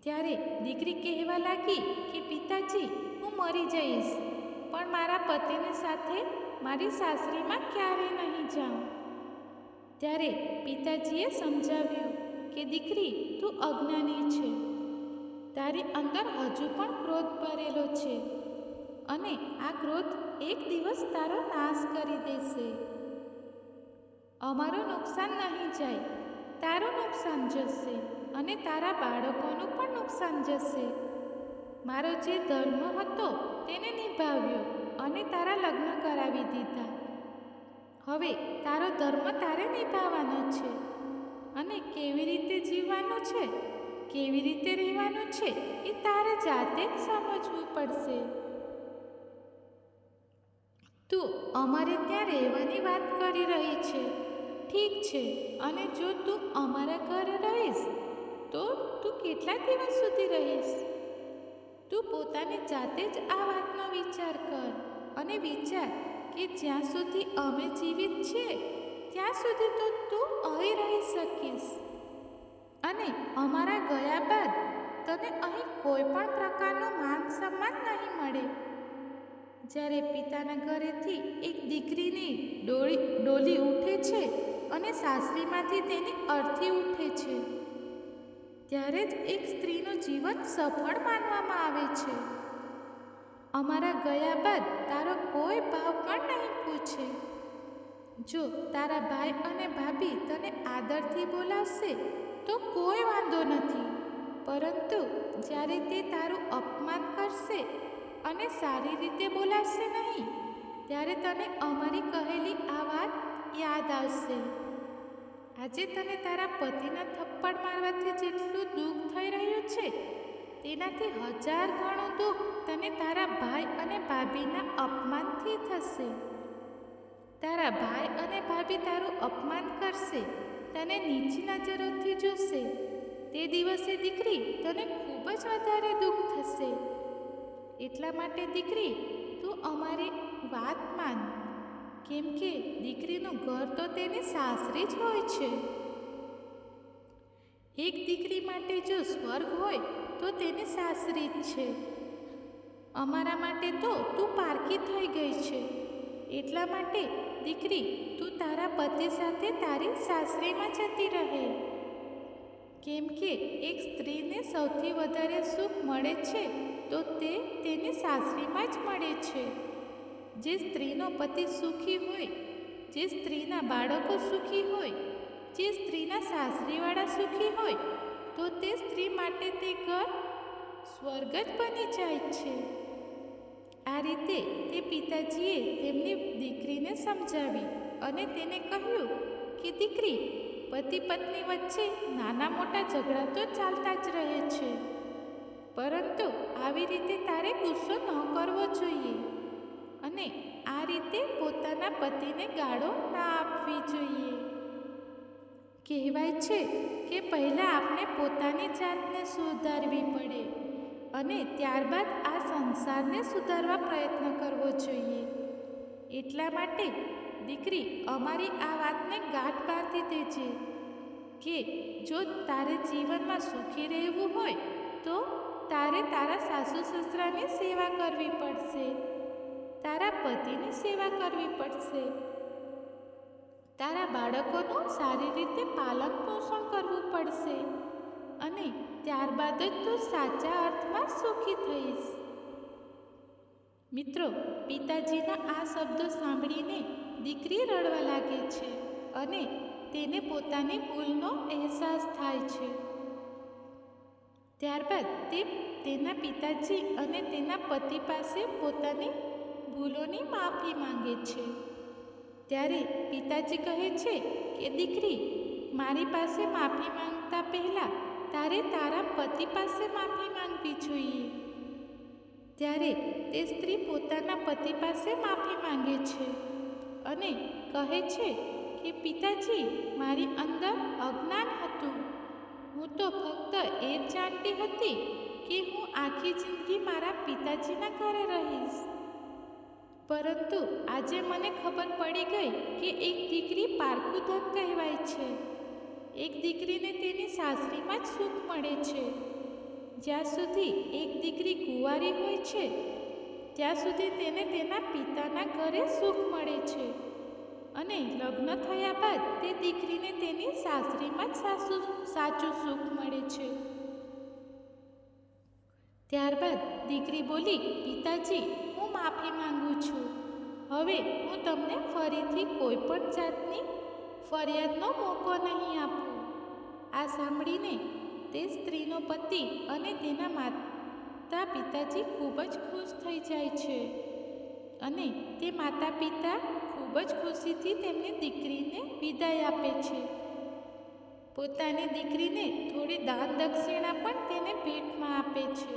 ત્યારે દીકરી કહેવા લાગી કે પિતાજી, હું મરી જઈશ, પણ મારા પતિની સાથે મારી સાસરીમાં ક્યારેય નહીં જાઉં. ત્યારે પિતાજીએ સમજાવ્યું કે દીકરી, તું અજ્ઞાની છે. તારી અંદર હજુ પણ ક્રોધ ભરેલો છે અને આ ક્રોધ એક દિવસ તારો નાશ કરી દેશે. અમારું નુકસાન નહીં જાય, તારું નુકસાન જશે અને તારા બાળકોનું પણ નુકસાન જશે. મારો જે ધર્મ હતો તેને નિભાવ્યો અને તારા લગ્ન કરાવી દીધા. હવે તારો ધર્મ તારે નિભાવવાનો છે અને કેવી રીતે જીવવાનું છે, કેવી રીતે રહેવાનું છે એ તારે જાતે જ સમજવું પડશે. તું અમારે ત્યાં રહેવાની વાત કરી રહી છે, ઠીક છે, અને જો તું અમારા ઘરે રહીશ તો તું કેટલા દિવસ સુધી રહીશ? તું પોતાની જાતે જ આ વાતનો વિચાર કર અને વિચાર કે જ્યાં સુધી અમે જીવિત છીએ ત્યાં સુધી તો તું અહીં રહી શકીશ અને અમારા ગયા બાદ તને અહીં કોઈ પણ પ્રકારનું માન સન્માન નહીં મળે. જ્યારે પિતાના ઘરેથી એક દીકરીની ડોલી ઉઠે છે અને સાસરીમાંથી તેની અર્થી ઉઠે છે, ત્યારે જ એક સ્ત્રીનું જીવન સફળ માનવામાં આવે છે. અમારા ગયા બાદ તારો કોઈ ભાવ પણ નહીં પૂછે. જો તારા ભાઈ અને ભાભી તને આદરથી બોલાવશે તો કોઈ વાંધો નથી, પરંતુ જ્યારે તે તારું અપમાન કરશે અને સારી રીતે બોલાવશે નહીં, ત્યારે તને અમારી કહેલી આ વાત યાદ આવશે. આજે તને તારા પતિના થપ્પડ મારવાથી જેટલું દુઃખ થઈ રહ્યું છે તેનાથી 1000 ગણું દુઃખ તને તારા ભાઈ અને ભાભીના અપમાનથી થશે. તારા ભાઈ અને ભાભી તારું અપમાન કરશે, તને નીચી નજરોથી જોશે, તે દિવસે દીકરી તને ખૂબ જ વધારે દુઃખ થશે. એટલા માટે દીકરી, તું અમારી વાત માન, કેમ કે દીકરીનું ઘર તો તેની સાસરી જ હોય છે. એક દીકરી માટે જો સ્વર્ગ હોય તો તેની સાસરી જ છે. અમારા માટે તો તું પારકી થઈ ગઈ છે. એટલા માટે દીકરી, તું તારા પતિ સાથે તારી સાસરીમાં જતી રહે, કેમ કે એક સ્ત્રીને સૌથી વધારે સુખ મળે છે તો તે તેની સાસરીમાં જ મળે છે. જે સ્ત્રીનો પતિ સુખી હોય, જે સ્ત્રીના બાળકો સુખી હોય, જે સ્ત્રીના સાસરીવાળા સુખી હોય, તો તે સ્ત્રી માટે તે ઘર સ્વર્ગ જ બની જાય છે. આ રીતે તે પિતાજીએ તેમની દીકરીને સમજાવી અને તેને કહ્યું કે દીકરી, પતિ પત્ની વચ્ચે નાના મોટા ઝઘડા તો ચાલતા જ રહે છે, પરંતુ આવી રીતે તારે ગુસ્સો ન કરવો જોઈએ અને આ રીતે પોતાના પતિને ગાળો ના આપવી જોઈએ. કહેવાય છે કે પહેલાં આપણે પોતાની જાતને સુધારવી પડે અને ત્યારબાદ આ સંસારને સુધારવા પ્રયત્ન કરવો જોઈએ. એટલા માટે દીકરી, અમારી આ વાતને ગાંઠ બાંધી દેજે કે જો તારે જીવનમાં સુખી રહેવું હોય તો તારે તારા સાસુ સસરાની સેવા કરવી પડશે, તારા પતિની સેવા કરવી પડશે, તારા બાળકોનું સારી રીતે પાલન પોષણ કરવું પડશે અને ત્યારબાદ જ તું સાચા અર્થમાં સુખી થઈશ. મિત્રો, પિતાજીના આ શબ્દો સાંભળીને દીકરી રડવા લાગે છે અને તેને પોતાની ભૂલનો અહેસાસ થાય છે. ત્યારબાદ તે તેના પિતાજી અને તેના પતિ પાસે પોતાની ભૂલોની માફી માંગે છે. ત્યારે પિતાજી કહે છે કે દીકરી, મારી પાસે માફી માંગતા પહેલાં તારે તારા પતિ પાસે માફી માંગવી જોઈએ. ત્યારે તે સ્ત્રી પોતાના પતિ પાસે માફી માંગે છે અને કહે છે કે પિતાજી, મારી અંદર અજ્ઞાન હતું. હું તો ફક્ત એ જ જાણતી હતી કે હું આખી જિંદગી મારા પિતાજીના ઘરે રહીશ, પરંતુ આજે મને ખબર પડી ગઈ કે એક દીકરી પારકું ધન કહેવાય છે. એક દીકરીને તેની સાસરીમાં જ સુખ મળે છે. જ્યાં સુધી એક દીકરી કુંવારી હોય છે ત્યાં સુધી તેને તેના પિતાના ઘરે સુખ મળે છે અને લગ્ન થયા બાદ તે દીકરીને તેની સાસરીમાં જ સાચું સુખ મળે છે. ત્યારબાદ દીકરી બોલી, પિતાજી, હું માફી માંગુ છું હવે હું તમને ફરીથી કોઈ પણ જાતની ફરિયાદનો મોકો નહીં આપું. આ સાંભળીને તે સ્ત્રીનો પતિ અને તેના માતા પિતાજી ખૂબ જ ખુશ થઈ જાય છે અને તે માતા પિતા ખૂબ જ ખુશીથી તેમની દીકરીને વિદાય આપે છે. પોતાની દીકરીને થોડી દાન દક્ષિણા પણ તેને ભેટમાં આપે છે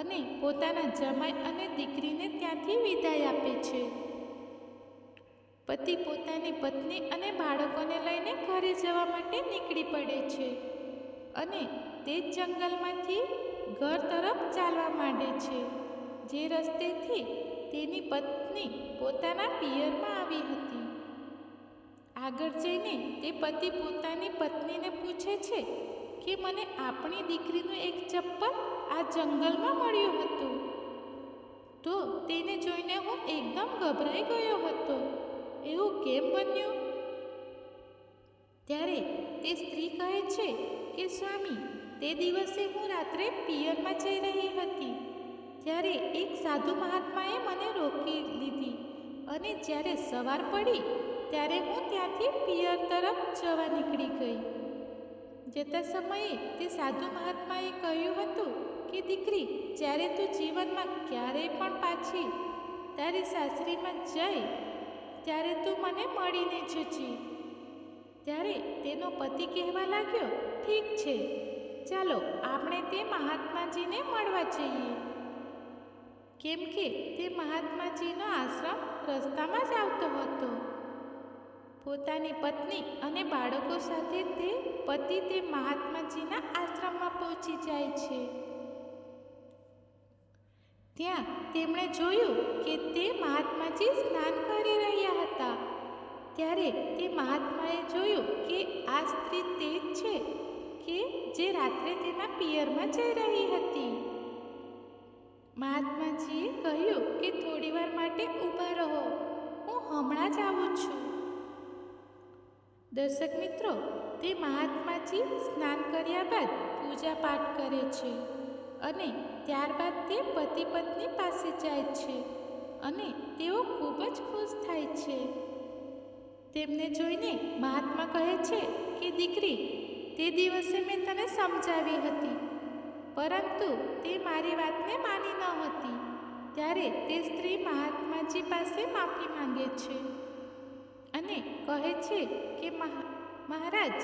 અને પોતાના જમાઈ અને દીકરીને ત્યાંથી વિદાય આપે છે. પતિ પોતાની પત્ની અને બાળકોને લઈને ઘરે જવા માટે નીકળી પડે છે અને તે જ જંગલમાંથી ઘર તરફ ચાલવા માંડે છે, જે રસ્તેથી તેની પત્ની પોતાના પિયરમાં આવી હતી. આગળ જઈને તે પતિ પોતાની પત્નીને પૂછે છે કે મને આપણી દીકરીનું એક ચપ્પલ આ જંગલમાં મળ્યું હતું, તો તેને જોઈને હું એકદમ ગભરાઈ ગયો હતો. એવું કેમ બન્યું? ત્યારે તે સ્ત્રી કહે છે કે સ્વામી, તે દિવસે હું રાત્રે પિયરમાં જઈ રહી હતી ત્યારે એક સાધુ મહાત્માએ મને રોકી લીધી અને જ્યારે સવાર પડી ત્યારે હું ત્યાંથી પિયર તરફ જવા નીકળી ગઈ. જતા સમયે તે સાધુ મહાત્માએ કહ્યું હતું કે દીકરી, જ્યારે તું જીવનમાં ક્યારેય પણ પાછી તારી સાસરીમાં જાય ત્યારે તું મને મળીને જજે. ત્યારે તેનો પતિ કહેવા લાગ્યો, ઠીક છે, ચાલો આપણે તે મહાત્માજીને મળવા જઈએ, કેમ કે તે મહાત્માજીનો આશ્રમ રસ્તામાં જ આવતો હતો. પોતાની પત્ની અને બાળકો સાથે તે પતિ તે મહાત્માજીના આશ્રમમાં પહોંચી જાય છે. ત્યાં તેમણે જોયું કે તે મહાત્માજી સ્નાન કરી રહ્યા હતા. ત્યારે તે મહાત્માએ જોયું કે આ સ્ત્રી તે જ છે કે જે રાત્રે તેના પિયરમાં જઈ રહી હતી. મહાત્માજીએ કહ્યું કે થોડીવાર માટે ઊભા રહો, હું હમણાં જ આવું છું. દર્શક મિત્રો, તે મહાત્માજી સ્નાન કર્યા બાદ પૂજા પાઠ કરે છે અને ત્યારબાદ તે પતિ પત્ની પાસે જાય છે અને તેઓ ખૂબ જ ખુશ થાય છે. તેમને જોઈને મહાત્મા કહે છે કે દીકરી, તે દિવસે મેં તને સમજાવી હતી, પરંતુ તે મારી વાતને માની ન હતી. ત્યારે તે સ્ત્રી મહાત્માજી પાસે માફી માંગે છે અને કહે છે કે મહારાજ,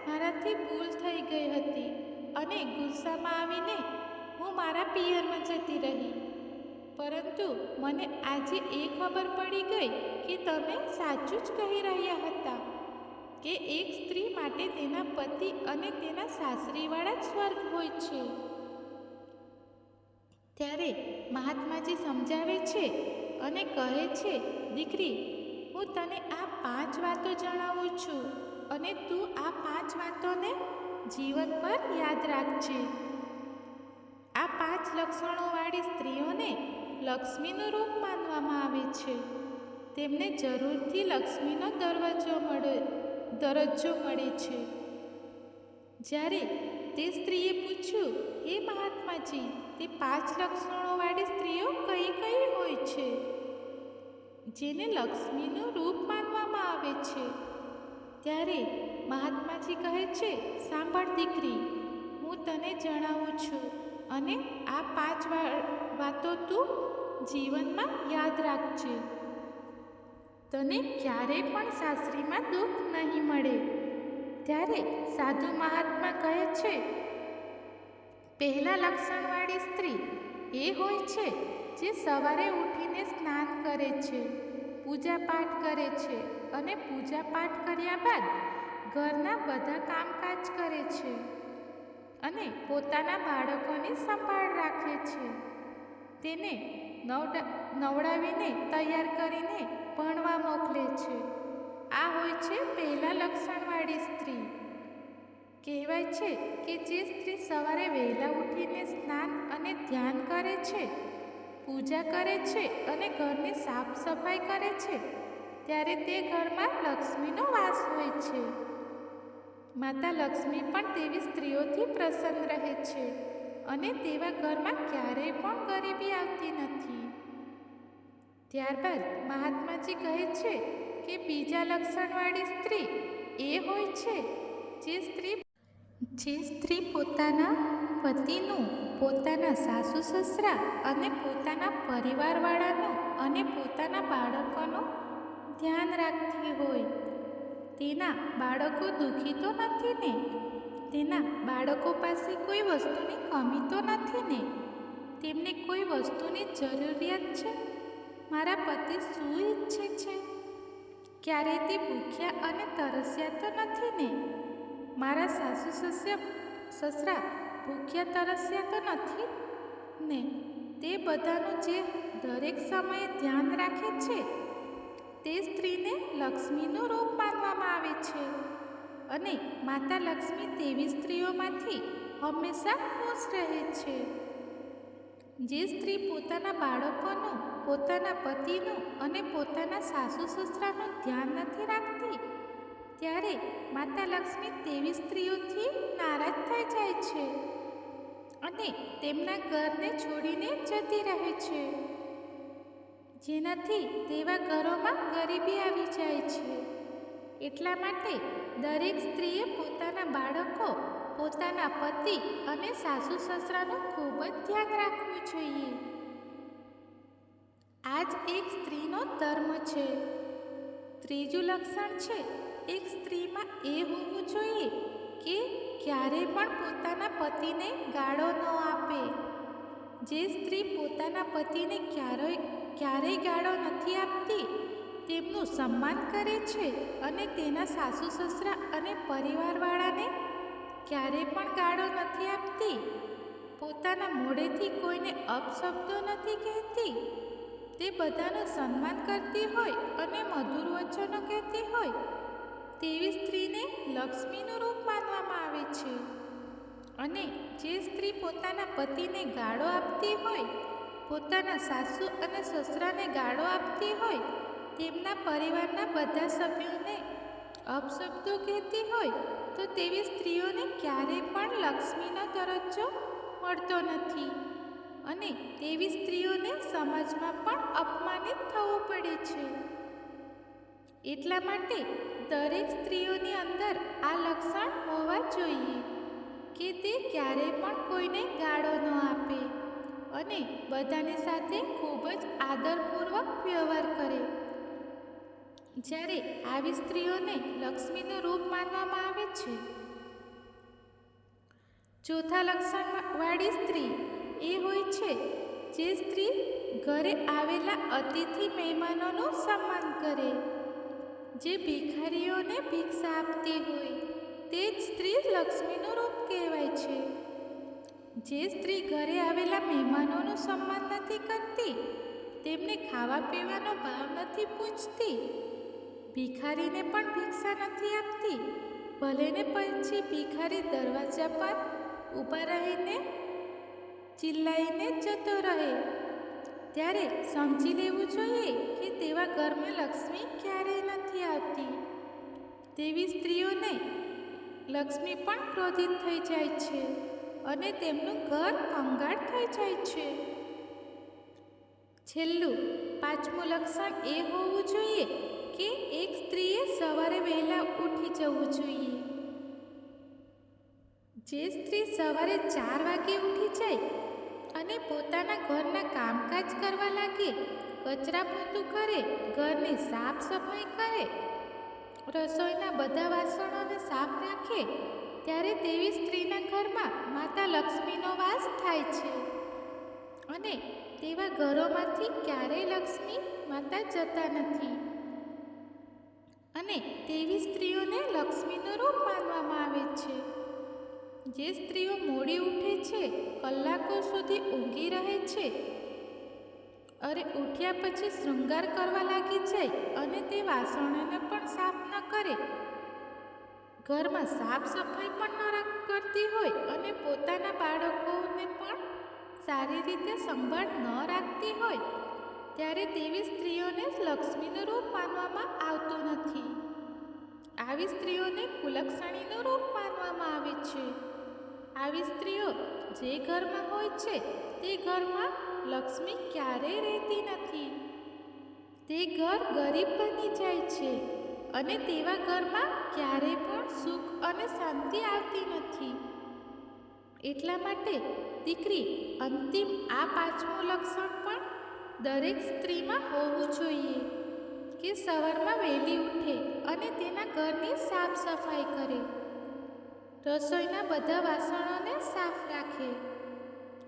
મારાથી ભૂલ થઈ ગઈ હતી અને ગુસ્સામાં આવીને હું મારા પિયરમાં જતી રહી, પરંતુ મને આજે એ ખબર પડી ગઈ કે તમે સાચું જ કહી રહ્યા હતા કે એક સ્ત્રી માટે તેના પતિ અને તેના સાસરીવાળા જ સ્વર્ગ હોય છે. ત્યારે મહાત્માજી સમજાવે છે અને કહે છે, દીકરી, હું તને આ 5 વાતો જણાવું છું અને તું આ 5 વાતોને જીવન પર યાદ રાખજે. આ 5 લક્ષણોવાળી સ્ત્રીઓને લક્ષ્મીનું રૂપ માનવામાં આવે છે. તેમને જરૂરથી લક્ષ્મીનો દરજ્જો મળે છે. જ્યારે તે સ્ત્રીએ પૂછ્યું, હે મહાત્માજી, તે 5 લક્ષણોવાળી સ્ત્રીઓ કઈ કઈ હોય છે જેને લક્ષ્મીનું રૂપ માનવામાં આવે છે? ત્યારે મહાત્માજી કહે છે, સાંભળ દીકરી, હું તને જણાવું છું અને આ 5 વાતો તું જીવનમાં યાદ રાખજે. તને ક્યારેય પણ સાસરીમાં દુઃખ નહીં મળે. ત્યારે સાધુ મહાત્મા કહે છે, પહેલા લક્ષણવાળી સ્ત્રી એ હોય છે જે સવારે ઉઠીને સ્નાન કરે છે, પૂજા પાઠ કરે છે અને પૂજા પાઠ કર્યા બાદ ઘરના બધા કામકાજ કરે છે અને પોતાના બાળકોની સંભાળ રાખે છે. તેને નવડાવીને તૈયાર કરીને ભણવા મોકલે છે. આ હોય છે પહેલા લક્ષણવાળી સ્ત્રી. કહેવાય છે કે જે સ્ત્રી સવારે વહેલા ઉઠીને સ્નાન અને ધ્યાન કરે છે, પૂજા કરે છે અને ઘરની સાફ સફાઈ કરે છે, ત્યારે તે ઘરમાં લક્ષ્મીનો વાસ હોય છે. માતા લક્ષ્મી પણ તેવી સ્ત્રીઓથી પ્રસન્ન રહે છે અને તેવા ઘરમાં ક્યારેય પણ ગરીબી આવતી નથી. ત્યારબાદ મહાત્માજી કહે છે કે બીજા લક્ષણવાળી સ્ત્રી એ હોય છે જે સ્ત્રી પોતાના પતિનું, પોતાના સાસુ સસરા અને પોતાના પરિવારવાળાનું અને પોતાના બાળકોનું ધ્યાન રાખતી હોય. તેના બાળકો દુઃખી તો નથી ને? તેના બાળકો પાસે કોઈ વસ્તુની કમી તો નથી ને? તેમને કોઈ વસ્તુની જરૂરિયાત છે? મારા પતિ શું ઈચ્છે છે? ક્યારેય તે ભૂખ્યા અને તરસ્યા તો નથી ને? મારા સાસુ સસરા ભૂખ્યા તરસ્યા તો નથી ને? તે બધાનું જે દરેક સમયે ધ્યાન રાખે છે તે સ્ત્રીને લક્ષ્મીનું રૂપ માનવામાં આવે છે. અને માતા લક્ષ્મી તેવી સ્ત્રીઓમાંથી હંમેશા ખુશ રહે છે. જે સ્ત્રી પોતાના બાળકોનું, પોતાના પતિનું અને પોતાના સાસુ સસરાનું ધ્યાન નથી રાખતી, ત્યારે માતા લક્ષ્મી તેવી સ્ત્રીઓથી નારાજ થઈ જાય છે અને તેમના ઘરને છોડીને જતી રહે છે, જેનાથી તેવા ઘરોમાં ગરીબી આવી જાય છે. એટલા માટે દરેક સ્ત્રીએ પોતાના બાળકો, પોતાના પતિ અને સાસુ સસરાનું ખૂબ જ ધ્યાન રાખવું જોઈએ. આ જ એક સ્ત્રીનો ધર્મ છે. ત્રીજું લક્ષણ છે, એક સ્ત્રીમાં એ હોવું જોઈએ કે ક્યારેય પણ પોતાના પતિને ગાળો ન આપે. જે સ્ત્રી પોતાના પતિને ક્યારેય ગાળો નથી આપતી, તેમનું સન્માન કરે છે અને તેના સાસુ સસરા અને પરિવારવાળાને ક્યારેય પણ ગાળો નથી આપતી, પોતાના મોઢેથી કોઈને અપશબ્દો નથી કહેતી, તે બધાનું સન્માન કરતી હોય અને મધુર વચનો કહેતી હોય, તેવી સ્ત્રીને લક્ષ્મીનું રૂપ માનવામાં આવે છે. અને જે સ્ત્રી પોતાના પતિને ગાળો આપતી હોય, પોતાના સાસુ અને સસરાને ગાળો આપતી હોય, તેમના પરિવારના બધા સભ્યોને અપશબ્દો કહેતી હોય, તો તેવી સ્ત્રીઓને ક્યારેય પણ લક્ષ્મીનો દરજ્જો મળતો નથી અને તેવી સ્ત્રીઓને સમાજમાં પણ અપમાનિત થવું પડે છે. એટલા માટે દરેક સ્ત્રીઓની અંદર આ લક્ષણ હોવા જોઈએ કે તે ક્યારેય પણ કોઈને ગાળો ન આપે અને બધાની સાથે ખૂબ જ આદરપૂર્વક વ્યવહાર કરે. જ્યારે આવી સ્ત્રીઓને લક્ષ્મીનું રૂપ માનવામાં આવે છે. ચોથા લક્ષણવાળી સ્ત્રી એ હોય છે જે સ્ત્રી ઘરે આવેલા અતિથિ મહેમાનોનું સન્માન કરે. જે ભિખારીઓને ભિક્ષા આપતી હોય, તે જ સ્ત્રી લક્ષ્મીનું રૂપ કહેવાય છે. જે સ્ત્રી ઘરે આવેલા મહેમાનોનું સન્માન નથી કરતી, તેમને ખાવા પીવાનો ભાવ નથી પૂછતી, ભિખારીને પણ ભિક્ષા નથી આપતી, ભલે ને પછી ભિખારી દરવાજા પર ઊભા રહીને ચિલ્લાઈને જતો રહે, ત્યારે સમજી લેવું જોઈએ કે તેવા ઘરમાં લક્ષ્મી ક્યારેય નથી આવતી. તેવી સ્ત્રીઓને લક્ષ્મી પણ ક્રોધિત થઈ જાય છે અને તેમનું ઘર કંગાળ થઈ જાય છે. છેલ્લું પાંચમું લક્ષણ એ હોવું જોઈએ કે એક સ્ત્રીએ સવારે વહેલા ઉઠી જવું જોઈએ. જે સ્ત્રી સવારે 4 વાગે ઉઠી જાય અને પોતાના ઘરના કામકાજ કરવા લાગે, કચરા પોતું કરે, ઘરની સાફ સફાઈ કરે, રસોઈના બધા વાસણોને સાફ રાખે, ત્યારે તેવી સ્ત્રીના ઘરમાં માતા લક્ષ્મીનો વાસ થાય છે અને તેવા ઘરોમાંથી ક્યારેય લક્ષ્મી માતા જતા નથી. અને તેવી સ્ત્રીઓને લક્ષ્મીનું રૂપ માનવામાં આવે છે. જે સ્ત્રીઓ મોડી ઉઠે છે, કલાકો સુધી ઊંઘી રહે છે, ઉઠ્યા પછી શૃંગાર કરવા લાગી જાય અને તે વાસણોને પણ સાફ ન કરે, ઘરમાં સાફ સફાઈ પણ ન કરતી હોય અને પોતાના બાળકોને પણ સારી રીતે સંભાળ ન રાખતી હોય, ત્યારે તેવી સ્ત્રીઓને લક્ષ્મીનું રૂપ માનવામાં આવતું નથી. આવી સ્ત્રીઓને કુલક્ષણીનું રૂપ માનવામાં આવે છે. આવી સ્ત્રીઓ જે ઘરમાં હોય છે તે ઘરમાં લક્ષ્મી ક્યારેય રહેતી નથી. તે ઘર ગરીબ બની જાય છે અને તેવા ઘરમાં ક્યારેય પણ સુખ અને શાંતિ આવતી નથી. એટલા માટે દીકરી, અંતિમ આ પાંચમું લક્ષણ પણ દરેક સ્ત્રીમાં હોવું જોઈએ કે સવારમાં વહેલી ઉઠે અને તેના ઘરની સાફ સફાઈ કરે, રસોઈના બધા વાસણોને સાફ રાખે,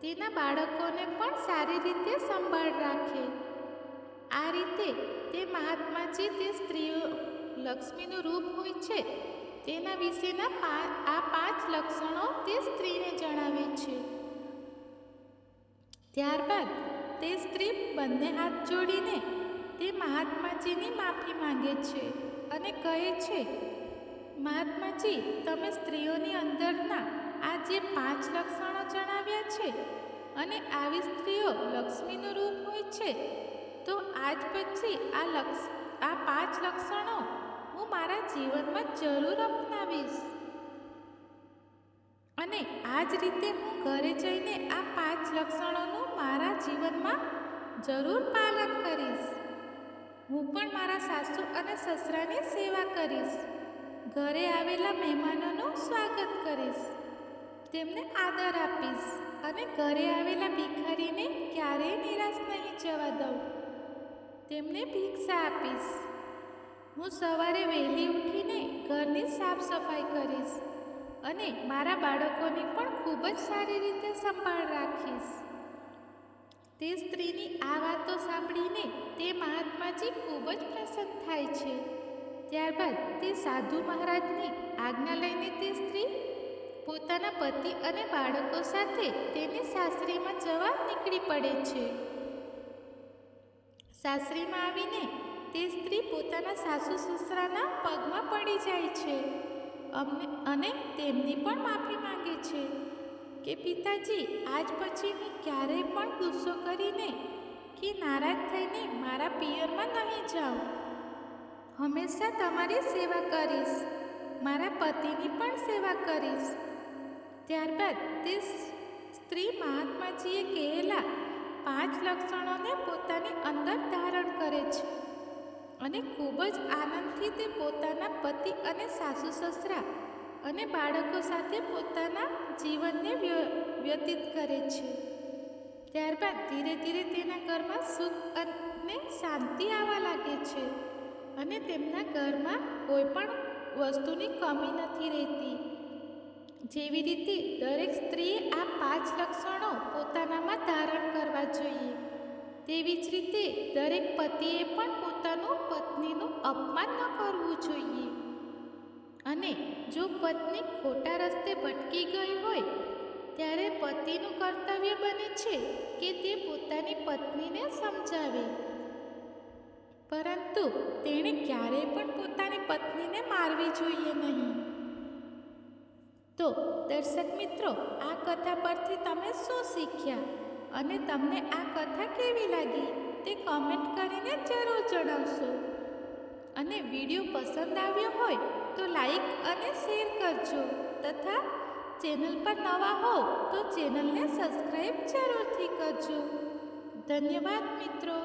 તેના બાળકોને પણ સારી રીતે સંભાળ રાખે. આ રીતે તે મહાત્માજી તે સ્ત્રીઓ લક્ષ્મીનું રૂપ હોય છે તેના વિશેના આ 5 લક્ષણો તે સ્ત્રીને જણાવે છે. ત્યારબાદ તે સ્ત્રી બંને હાથ જોડીને તે મહાત્માજીની માફી માંગે છે અને કહે છે, મહાત્માજી, તમે સ્ત્રીઓની અંદરના આ જે 5 લક્ષણો જણાવ્યા છે અને આવી સ્ત્રીઓ લક્ષ્મીનું રૂપ હોય છે, તો આજ પછી આ 5 લક્ષણો હું મારા જીવનમાં જરૂર અપનાવીશ અને આ જ રીતે હું ઘરે જઈને આ 5 લક્ષણોનું મારા જીવનમાં જરૂર પાલન કરીશ. હું પણ મારા સાસુ અને સસરાની સેવા કરીશ, ઘરે આવેલા મહેમાનોનું સ્વાગત કરીશ, તેમને આદર આપીશ અને ઘરે આવેલા ભિખારીને ક્યારેય નિરાશ નહીં જવા દઉં, તેમને ભિક્ષા આપીશ. હું સવારે વહેલી ઉઠીને ઘરની સાફ સફાઈ કરીશ અને મારા બાળકોની પણ ખૂબ જ સારી રીતે સંભાળ રાખીશ. તે સ્ત્રીની આ વાતો સાંભળીને તે મહાત્માજી ખૂબ જ પ્રસન્ન થાય છે. ત્યારબાદ તે સાધુ મહારાજની આજ્ઞા લઈને તે સ્ત્રી પોતાના પતિ અને બાળકો સાથે તેની સાસરીમાં જવા નીકળી પડે છે. સાસરીમાં આવીને તે સ્ત્રી પોતાના સાસુ સસરાના પગમાં પડી જાય છે અને તેમની પણ માફી માંગે છે કે પિતાજી, આજ પછી હું ક્યારેય પણ ગુસ્સો કરીને કે નારાજ થઈને મારા પિયરમાં નહીં જાઉં. હંમેશા તમારી સેવા કરીશ, મારા પતિની પણ સેવા કરીશ. ત્યારબાદ તે સ્ત્રી મહાત્માજીએ કહેલા 5 લક્ષણોને પોતાની અંદર ધારણ કરે છે અને ખૂબ જ આનંદથી તે પોતાના પતિ અને સાસુ સસરા અને બાળકો સાથે પોતાના જીવનને વ્યતીત કરે છે. ત્યારબાદ ધીરે ધીરે તેના ઘરમાં સુખ અને શાંતિ આવવા લાગે છે અને તેમના ઘરમાં કોઈ પણ વસ્તુની કમી નથી રહેતી. જેવી રીતે દરેક સ્ત્રીએ આ 5 લક્ષણો પોતાનામાં ધારણ કરવા જોઈએ, તેવી જ રીતે દરેક પતિએ પણ પોતાનું પત્નીનું અપમાન ન કરવું જોઈએ. અને જો પત્ની ખોટા રસ્તે ભટકી ગઈ હોય ત્યારે પતિનું કર્તવ્ય બને છે કે તે પોતાની પત્નીને સમજાવે, પરંતુ તેણે ક્યારેય પણ પોતાની પત્નીને મારવી જોઈએ નહીં. તો દર્શક મિત્રો, આ કથા પરથી તમે શું શીખ્યા અને તમને આ કથા કેવી લાગી તે કમેન્ટ કરીને જરૂર જણાવશો. અને વિડીયો પસંદ આવ્યો હોય તો લાઈક અને શેર કરજો તથા ચેનલ પર નવા હો તો ચેનલને સબસ્ક્રાઈબ જરૂરથી કરજો. ધન્યવાદ મિત્રો.